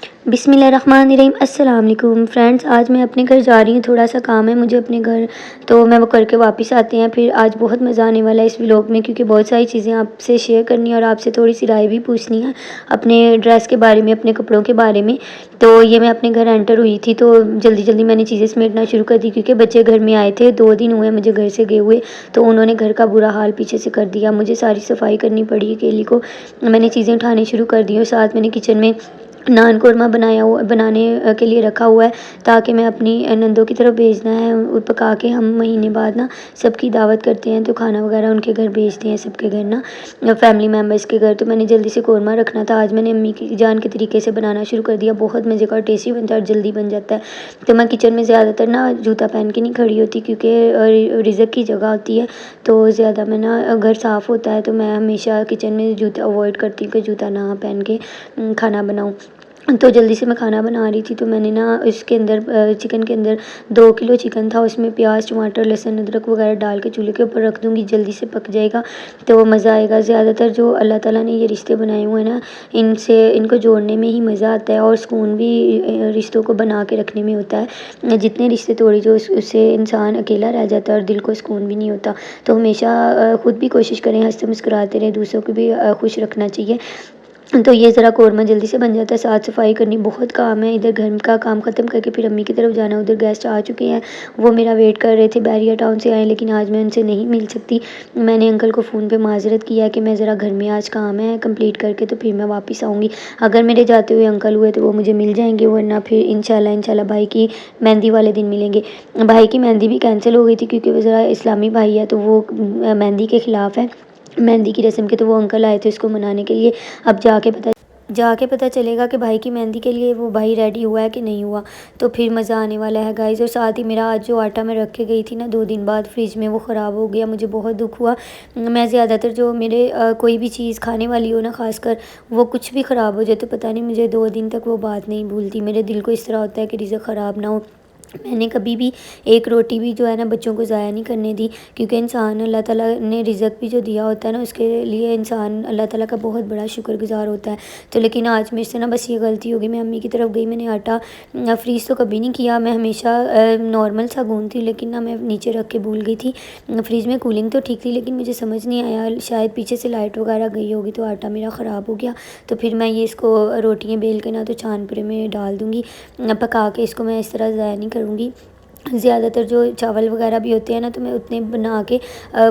بسم اللہ الرحمن الرحیم۔ السلام علیکم فرینڈس، آج میں اپنے گھر جا رہی ہوں، تھوڑا سا کام ہے مجھے اپنے گھر، تو میں وہ کر کے واپس آتے ہیں۔ پھر آج بہت مزہ آنے والا ہے اس ولاگ میں، کیونکہ بہت ساری چیزیں آپ سے شیئر کرنی ہے اور آپ سے تھوڑی سی رائے بھی پوچھنی ہے اپنے ڈریس کے بارے میں، اپنے کپڑوں کے بارے میں۔ تو یہ میں اپنے گھر انٹر ہوئی تھی تو جلدی جلدی میں نے چیزیں سمیٹنا شروع کر دی، کیونکہ بچے گھر میں آئے تھے، 2 دن ہوئے مجھے گھر سے گئے ہوئے، تو انہوں نے گھر کا برا حال پیچھے سے کر دیا۔ مجھے ساری صفائی کرنی پڑی اکیلی کو، میں نے چیزیں اٹھانی شروع کر دی، اور ساتھ میں نے کچن میں نان قورمہ بنانے کے لیے رکھا ہوا ہے، تاکہ میں اپنی نندوں کی طرف بھیجنا ہے پکا کے۔ ہم مہینے بعد نا سب کی دعوت کرتے ہیں، تو کھانا وغیرہ ان کے گھر بھیجتے ہیں، سب کے گھر نا فیملی ممبرس کے گھر۔ تو میں نے جلدی سے قورمہ رکھنا تھا، آج میں نے امی کی جان کے طریقے سے بنانا شروع کر دیا، بہت مزے کا اور ٹیسٹی بنتا ہے اور جلدی بن جاتا ہے۔ تو میں کچن میں زیادہ تر نا جوتا پہن کے نہیں کھڑی ہوتی، کیونکہ رزق کی جگہ ہوتی ہے، تو زیادہ میں نا گھر صاف ہوتا ہے، تو میں ہمیشہ کچن میں جوتا اوائڈ کرتی ہوں کہ جوتا نہ پہن کے کھانا بناؤں۔ تو جلدی سے میں کھانا بنا رہی تھی، تو میں نے نا اس کے اندر چکن کے اندر 2 کلو چکن تھا، اس میں پیاز ٹماٹر لہسن ادرک وغیرہ ڈال کے چولہے کے اوپر رکھ دوں گی، جلدی سے پک جائے گا تو مزہ آئے گا۔ زیادہ تر جو اللہ تعالیٰ نے یہ رشتے بنائے ہوئے ہیں نا، ان کو جوڑنے میں ہی مزہ آتا ہے، اور سکون بھی رشتوں کو بنا کے رکھنے میں ہوتا ہے۔ جتنے رشتے توڑے جو اس سے انسان اکیلا رہ جاتا ہے اور دل کو سکون بھی نہیں ہوتا، تو ہمیشہ خود بھی کوشش کریں ہنستے مسکراتے رہیں، دوسروں کو بھی خوش رکھنا چاہیے۔ تو یہ ذرا قورمہ جلدی سے بن جاتا ہے، صاف صفائی کرنی بہت کام ہے، ادھر گھر کا کام ختم کر کے پھر امی کی طرف جانا، ادھر گیسٹ آ چکے ہیں، وہ میرا ویٹ کر رہے تھے، بیریا ٹاؤن سے آئے، لیکن آج میں ان سے نہیں مل سکتی۔ میں نے انکل کو فون پہ معذرت کیا کہ میں ذرا گھر میں آج کام ہے کمپلیٹ کر کے تو پھر میں واپس آؤں گی۔ اگر میرے جاتے ہوئے انکل ہوئے تو وہ مجھے مل جائیں گے، ورنہ پھر انشاءاللہ بھائی کی مہندی والے دن ملیں گے۔ بھائی کی مہندی بھی کینسل ہو گئی تھی، کیونکہ وہ ذرا اسلامی بھائی ہے، تو وہ مہندی کے خلاف ہے، مہندی کی رسم کے، تو وہ انکل آئے تھے اس کو منانے کے لیے۔ اب جا کے پتہ چلے گا کہ بھائی کی مہندی کے لیے وہ بھائی ریڈی ہوا ہے کہ نہیں ہوا، تو پھر مزہ آنے والا ہے گائز۔ اور ساتھ ہی میرا آج جو آٹا میں رکھ کے گئی تھی نا 2 دن بعد فریج میں، وہ خراب ہو گیا، مجھے بہت دکھ ہوا۔ میں زیادہ تر جو میرے کوئی بھی چیز کھانے والی ہو نا، خاص کر وہ کچھ بھی خراب ہو جائے تو پتہ نہیں مجھے 2 دن تک وہ بات نہیں بھولتی، میرے دل کو اس طرح ہوتا ہے کہ رزق خراب نہ ہو۔ میں نے کبھی بھی ایک روٹی بھی جو ہے نا بچوں کو ضائع نہیں کرنے دی، کیونکہ انسان اللہ تعالیٰ نے رزق بھی جو دیا ہوتا ہے نا، اس کے لیے انسان اللہ تعالیٰ کا بہت بڑا شکر گزار ہوتا ہے۔ تو لیکن آج میرے سے نا بس یہ غلطی ہوگی، میں امی کی طرف گئی، میں نے آٹا فریز تو کبھی نہیں کیا، میں ہمیشہ نارمل سا گوندتی ہوں، لیکن نا میں نیچے رکھ کے بھول گئی تھی۔ فریج میں کولنگ تو ٹھیک تھی، لیکن مجھے سمجھ نہیں آیا، شاید پیچھے سے لائٹ وغیرہ گئی ہوگی تو آٹا میرا خراب ہو گیا۔ تو پھر میں یہ اس کو روٹیاں بیل کے نا تو چھان پورے میں ڈال دوں گی، پکا کے اس کو میں اس طرح ضائع نہیں کروں گی۔ زیادہ تر جو چاول وغیرہ بھی ہوتے ہیں نا، تو میں اتنے بنا کے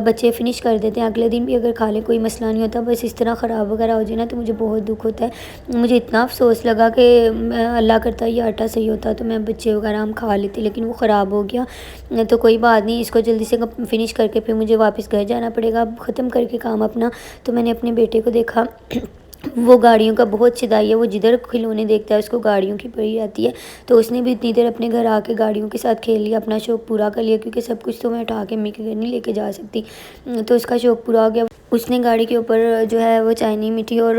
بچے فنش کر دیتے ہیں، اگلے دن بھی اگر کھا لیں کوئی مسئلہ نہیں ہوتا۔ بس اس طرح خراب وغیرہ ہو جائے نا تو مجھے بہت دکھ ہوتا ہے، مجھے اتنا افسوس لگا کہ اللہ کرتا یہ آٹا صحیح ہوتا تو میں بچے وغیرہ ہم کھا لیتے، لیکن وہ خراب ہو گیا۔ تو کوئی بات نہیں، اس کو جلدی سے فنش کر کے پھر مجھے واپس گھر جانا پڑے گا ختم کر کے کام اپنا۔ تو میں نے اپنے بیٹے کو دیکھا، وہ گاڑیوں کا بہت شدائی ہے، وہ جدھر کھلونے دیکھتا ہے اس کو گاڑیوں کی پڑی رہتی ہے، تو اس نے بھی اتنی دیر اپنے گھر آ کے گاڑیوں کے ساتھ کھیل لیا، اپنا شوق پورا کر لیا، کیونکہ سب کچھ تو میں اٹھا کے امی کے گھر نہیں لے کے جا سکتی، تو اس کا شوق پورا ہو گیا۔ اس نے گاڑی کے اوپر جو ہے وہ چائنی مٹی اور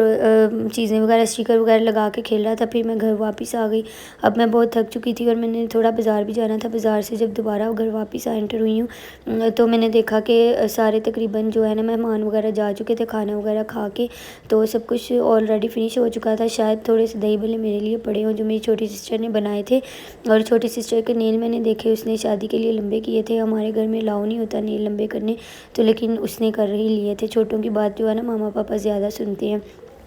چیزیں وغیرہ اسٹیکر وغیرہ لگا کے کھیل رہا تھا۔ پھر میں گھر واپس آ گئی، اب میں بہت تھک چکی تھی اور میں نے تھوڑا بازار بھی جانا تھا۔ بازار سے جب دوبارہ گھر واپس انٹر ہوئی ہوں تو میں نے دیکھا کہ سارے تقریباً جو ہے نا مہمان وغیرہ جا چکے تھے، کھانا وغیرہ کھا کے، تو سب کچھ آلریڈی فنش ہو چکا تھا۔ شاید تھوڑے سے دہی بھلے میرے لیے پڑے ہوں جو میری چھوٹی سسٹر نے بنائے تھے، اور چھوٹی سسٹر کے نیل میں نے دیکھے، اس نے شادی کے لیے لمبے کیے تھے، ہمارے گھر میں الاؤ نہیں ہوتا نیل لمبے کرنے، تو لیکن اس نے کر ہی لیے تھے۔ چھوٹوں کی بات جو ہے نا ماما پاپا زیادہ سنتے ہیں،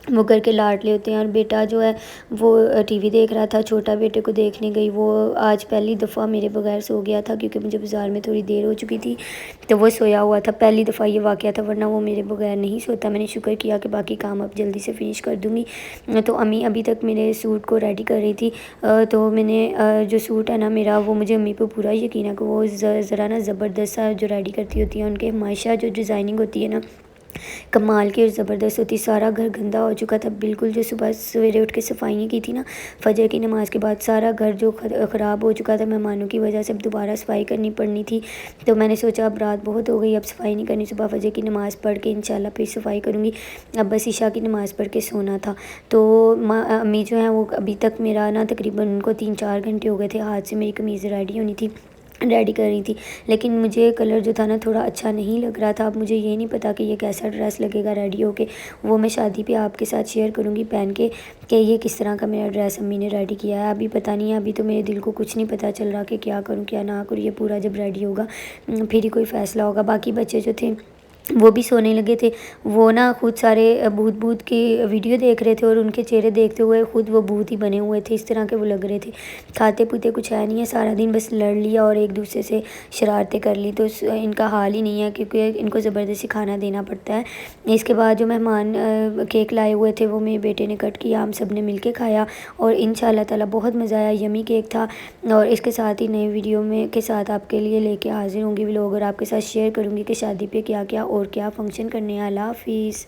وہ گھر کے لاڈلے ہوتے ہیں۔ اور بیٹا جو ہے وہ ٹی وی دیکھ رہا تھا، چھوٹا بیٹے کو دیکھنے گئی، وہ آج پہلی دفعہ میرے بغیر سو گیا تھا، کیونکہ مجھے بازار میں تھوڑی دیر ہو چکی تھی، تو وہ سویا ہوا تھا، پہلی دفعہ یہ واقعہ تھا، ورنہ وہ میرے بغیر نہیں سوتا۔ میں نے شکر کیا کہ باقی کام اب جلدی سے فنش کر دوں گی۔ تو امی ابھی تک میرے سوٹ کو ریڈی کر رہی تھی، تو میں نے جو سوٹ ہے نا میرا، وہ مجھے امی پہ پورا یقین ہے کہ وہ ذرا نا زبردست سا جو ریڈی کرتی ہوتی ہیں، ان کے ماشاء جو ڈیزائننگ ہوتی ہے نا کمال کی اور زبردست ہوتی۔ سارا گھر گندا ہو چکا تھا بالکل، جو صبح سویرے اٹھ کے صفائی کی تھی نا فجر کی نماز کے بعد، سارا گھر جو خراب ہو چکا تھا مہمانوں کی وجہ سے، اب دوبارہ صفائی کرنی پڑنی تھی۔ تو میں نے سوچا اب رات بہت ہو گئی، اب صفائی نہیں کرنی، صبح فجر کی نماز پڑھ کے انشاءاللہ پھر صفائی کروں گی، اب بس عشاء کی نماز پڑھ کے سونا تھا۔ تو امی جو ہیں وہ ابھی تک میرا نا تقریباً ان کو 3-4 گھنٹے ہو گئے تھے، ہاتھ سے میری قمیض ریڈی ہونی تھی، ریڈی کر رہی تھی، لیکن مجھے کلر جو تھا نا تھوڑا اچھا نہیں لگ رہا تھا۔ اب مجھے یہ نہیں پتا کہ یہ کیسا ڈریس لگے گا ریڈی ہو کے، وہ میں شادی پہ آپ کے ساتھ شیئر کروں گی پہن کے کہ یہ کس طرح کا میرا ڈریس امی نے ریڈی کیا ہے۔ ابھی پتہ نہیں ہے، ابھی تو میرے دل کو کچھ نہیں پتہ چل رہا کہ کیا کروں کیا نہ کروں، یہ پورا جب ریڈی ہوگا پھر ہی کوئی فیصلہ ہوگا۔ باقی بچے جو تھے وہ بھی سونے لگے تھے، وہ نا خود سارے بھوت بھوت کی ویڈیو دیکھ رہے تھے اور ان کے چہرے دیکھتے ہوئے خود وہ بھوت ہی بنے ہوئے تھے، اس طرح کے وہ لگ رہے تھے۔ کھاتے پیتے کچھ ہے نہیں ہے، سارا دن بس لڑ لیا اور ایک دوسرے سے شرارتیں کر لی، تو ان کا حال ہی نہیں ہے کیونکہ ان کو زبردستی کھانا دینا پڑتا ہے۔ اس کے بعد جو مہمان کیک لائے ہوئے تھے وہ میرے بیٹے نے کٹ کیا، ہم سب نے مل کے کھایا اور انشاءاللہ تعالی بہت مزہ آیا، یمی کیک تھا۔ اور اس کے ساتھ ہی نئی ویڈیو میں کے ساتھ آپ کے لیے لے کے حاضر ہوں گی، ولاگ اور آپ کے ساتھ شیئر کروں گی کہ شادی پہ کیا کیا اور کیا فنکشن کرنے ہیں۔ اللہ حافظ۔